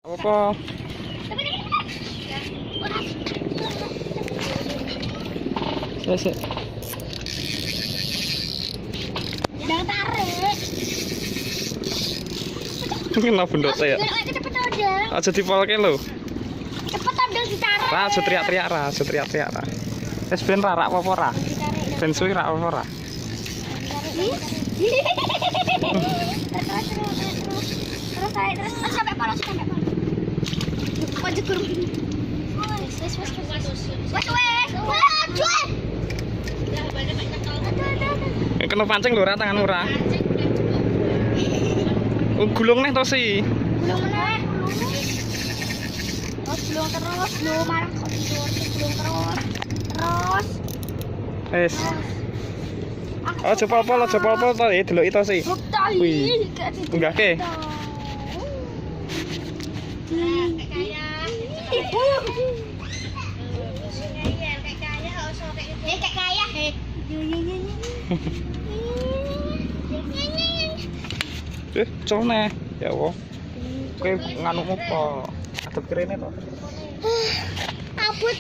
Apa? Wes. Jangan tarik. Kena bendote ya. Cepet aja. Aja dipolke lho. Cepet aja ditarik. Ra aja teriak-teriak ra, aja teriak-teriak ra. Wes ben ra apa ora? Ben suwi ra apa ora? Terus sampai polos sampai polos. Wajib guru. Wes. Kena pancing lho ra tanganmu ra. Gulung neh to si. Belum meneh. Terus belum marah kok tidur belum terus. Wes. Aja pol-pol to deloki to si. Wih. Enggak ke. Colne. Ya Allah. Kowe nganu apa? Adep kerene to.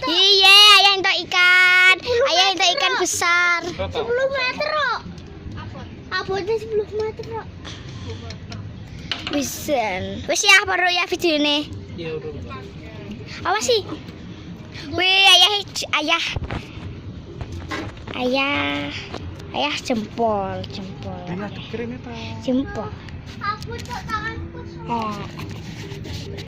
Iya, ayah entuk ikan. Ayah entuk ikan besar. 10 meter kok. Abotnya 10 meter kok. Bisa. Wis ya baru ya video ini. Ya udah. Apa sih? Wih, ayah jempol. Ini adep kerene to. Jempol. Aku tanganku.